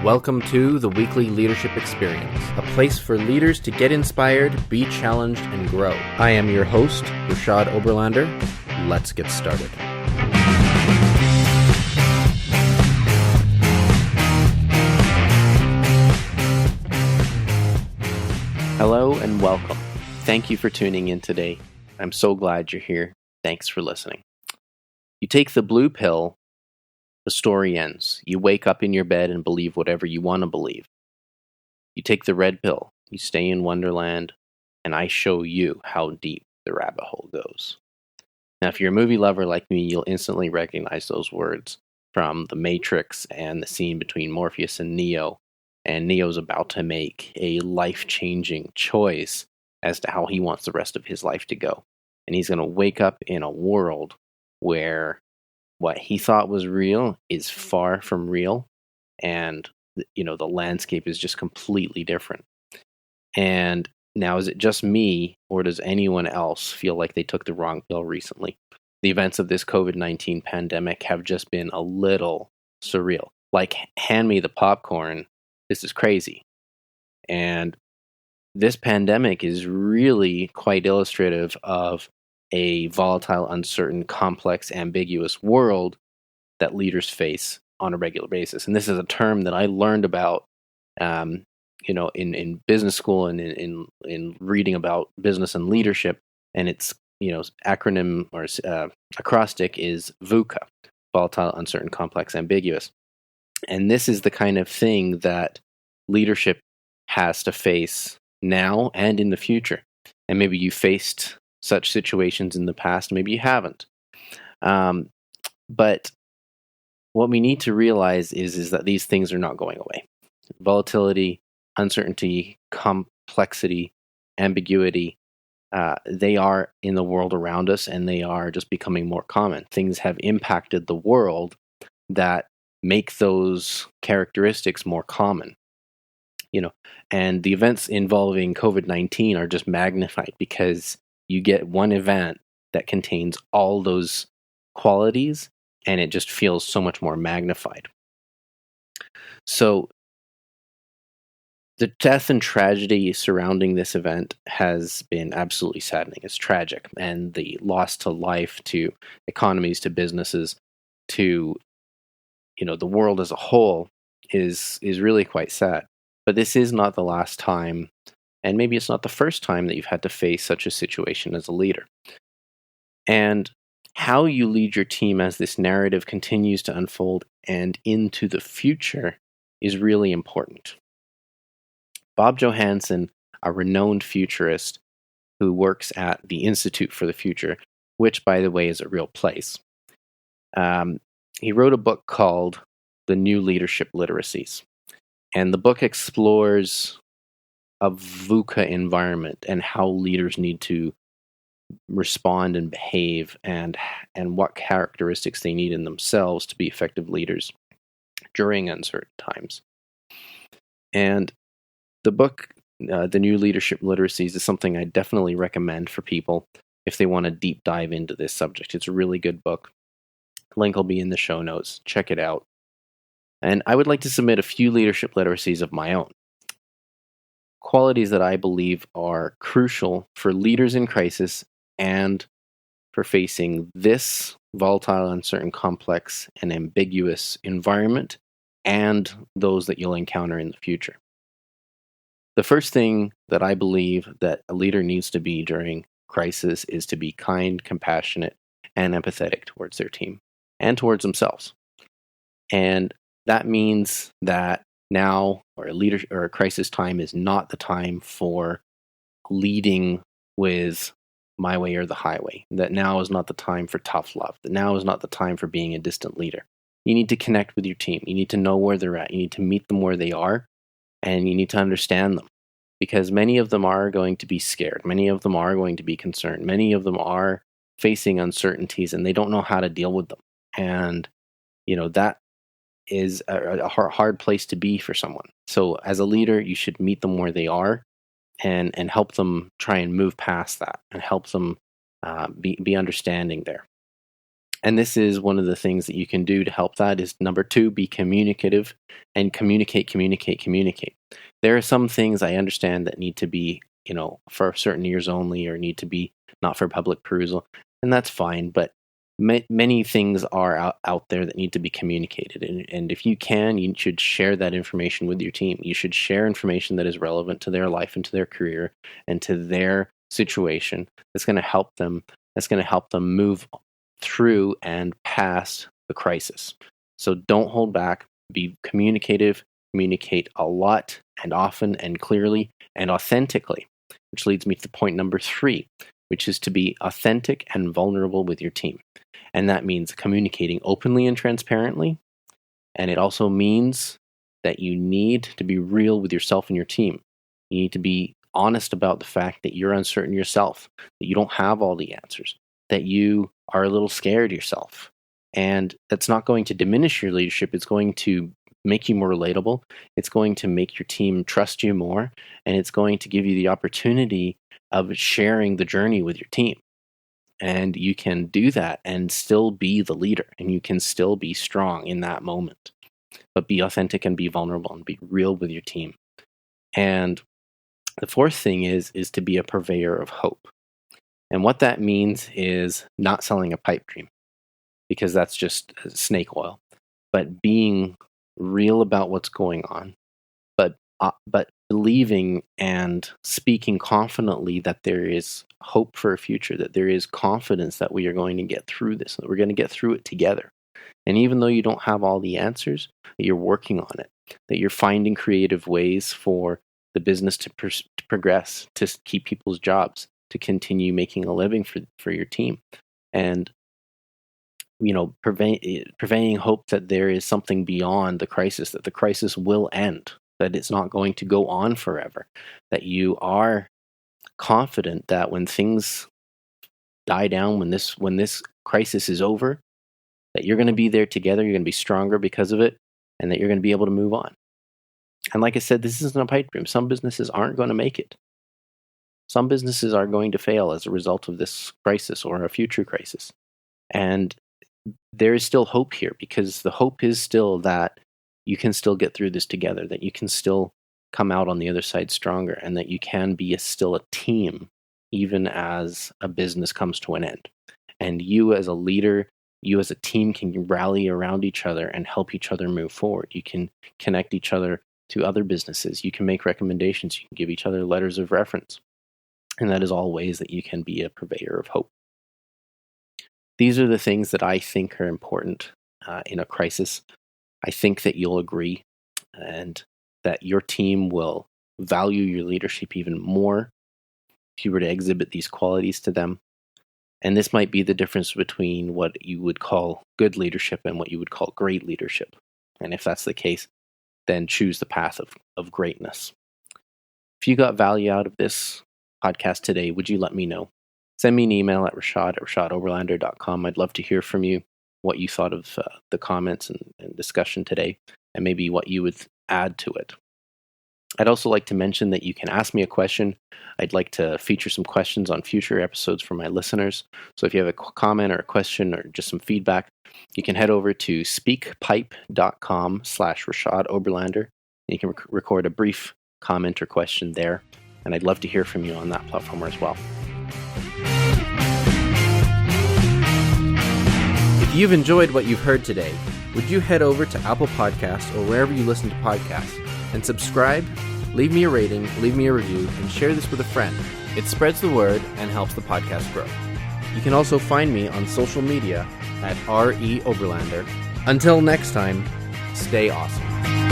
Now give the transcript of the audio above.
Welcome to the Weekly Leadership Experience, a place for leaders to get inspired, be challenged, and grow. I am your host, Reshad Oberlander. Let's get started. Hello and welcome. Thank you for tuning in today. I'm so glad you're here. Thanks for listening. You take the blue pill, the story ends. You wake up in your bed and believe whatever you want to believe. You take the red pill, you stay in Wonderland, and I show you how deep the rabbit hole goes. Now, if you're a movie lover like me, you'll instantly recognize those words from The Matrix and the scene between Morpheus and Neo. And Neo's about to make a life-changing choice as to how he wants the rest of his life to go. And he's going to wake up in a world where what he thought was real is far from real, and the landscape is just completely different. And now, is it just me, or does anyone else feel like they took the wrong pill recently? The events of this COVID-19 pandemic have just been a little surreal. Like, hand me the popcorn, this is crazy. And this pandemic is really quite illustrative of a volatile, uncertain, complex, ambiguous world that leaders face on a regular basis. And this is a term that I learned about, in business school and in reading about business and leadership. And its acronym or acrostic is VUCA: volatile, uncertain, complex, ambiguous. And this is the kind of thing that leadership has to face now and in the future. And maybe you faced such situations in the past, maybe you haven't. But what we need to realize is that these things are not going away. Volatility, uncertainty, complexity, ambiguity, they are in the world around us, and they are just becoming more common. Things have impacted the world that make those characteristics more common. And the events involving COVID-19 are just magnified because you get one event that contains all those qualities, and it just feels so much more magnified. So the death and tragedy surrounding this event has been absolutely saddening. It's tragic. And the loss to life, to economies, to businesses, to the world as a whole is really quite sad. But this is not the last time, and maybe it's not the first time that you've had to face such a situation as a leader. And how you lead your team as this narrative continues to unfold and into the future is really important. Bob Johansen, a renowned futurist who works at the Institute for the Future, which, by the way, is a real place, he wrote a book called The New Leadership Literacies. And the book explores a VUCA environment and how leaders need to respond and behave, and what characteristics they need in themselves to be effective leaders during uncertain times. And the book, The New Leadership Literacies, is something I definitely recommend for people if they want to deep dive into this subject. It's a really good book. Link will be in the show notes. Check it out. And I would like to submit a few leadership literacies of my own. Qualities that I believe are crucial for leaders in crisis and for facing this volatile, uncertain, complex, and ambiguous environment, and those that you'll encounter in the future. The first thing that I believe that a leader needs to be during crisis is to be kind, compassionate, and empathetic towards their team and towards themselves. And that means that now, or a crisis time, is not the time for leading with my way or the highway. That now is not the time for tough love. That now is not the time for being a distant leader. You need to connect with your team. You need to know where they're at. You need to meet them where they are, and you need to understand them. Because many of them are going to be scared. Many of them are going to be concerned. Many of them are facing uncertainties, and they don't know how to deal with them. And, that is a hard place to be for someone. So as a leader, you should meet them where they are and help them try and move past that and help them be understanding there. And this is one of the things that you can do to help that is number 2, be communicative and communicate. There are some things I understand that need to be, for certain ears only or need to be not for public perusal, and that's fine, but many things are out there that need to be communicated. And if you can, you should share that information with your team. You should share information that is relevant to their life and to their career and to their situation that's going to help them move through and past the crisis. So don't hold back. Be communicative. Communicate a lot and often and clearly and authentically, which leads me to point number 3, which is to be authentic and vulnerable with your team. And that means communicating openly and transparently. And it also means that you need to be real with yourself and your team. You need to be honest about the fact that you're uncertain yourself, that you don't have all the answers, that you are a little scared yourself. And that's not going to diminish your leadership. It's going to make you more relatable. It's going to make your team trust you more. And it's going to give you the opportunity of sharing the journey with your team. And you can do that and still be the leader, and you can still be strong in that moment. But be authentic and be vulnerable and be real with your team. And the 4th thing is to be a purveyor of hope. And what that means is not selling a pipe dream, because that's just snake oil, but being real about what's going on, but believing and speaking confidently that there is hope for a future, that there is confidence that we are going to get through this, that we're going to get through it together. And even though you don't have all the answers, that you're working on it, that you're finding creative ways for the business to progress, to keep people's jobs, to continue making a living for your team. And purveying hope that there is something beyond the crisis, that the crisis will end, that it's not going to go on forever, that you are confident that when things die down, when this crisis is over, that you're going to be there together, you're going to be stronger because of it, and that you're going to be able to move on. And like I said, this isn't a pipe dream. Some businesses aren't going to make it. Some businesses are going to fail as a result of this crisis or a future crisis. And there is still hope here, because the hope is still that you can still get through this together, that you can still come out on the other side stronger, and that you can be still a team even as a business comes to an end. And you as a leader, you as a team can rally around each other and help each other move forward. You can connect each other to other businesses. You can make recommendations. You can give each other letters of reference. And that is all ways that you can be a purveyor of hope. These are the things that I think are important in a crisis. I think that you'll agree, and that your team will value your leadership even more if you were to exhibit these qualities to them. And this might be the difference between what you would call good leadership and what you would call great leadership. And if that's the case, then choose the path of greatness. If you got value out of this podcast today, would you let me know? Send me an email at reshadoberlander.com. I'd love to hear from you, what you thought of the comments and discussion today, and maybe what you would add to it. I'd also like to mention that you can ask me a question. I'd like to feature some questions on future episodes for my listeners. So if you have a comment or a question or just some feedback, you can head over to speakpipe.com/Reshad Oberlander. And you can record a brief comment or question there. And I'd love to hear from you on that platform as well. If you've enjoyed what you've heard today, would you head over to Apple Podcasts or wherever you listen to podcasts and subscribe, leave me a rating, leave me a review, and share this with a friend. It spreads the word and helps the podcast grow. You can also find me on social media at RE Oberlander. Until next time, stay awesome.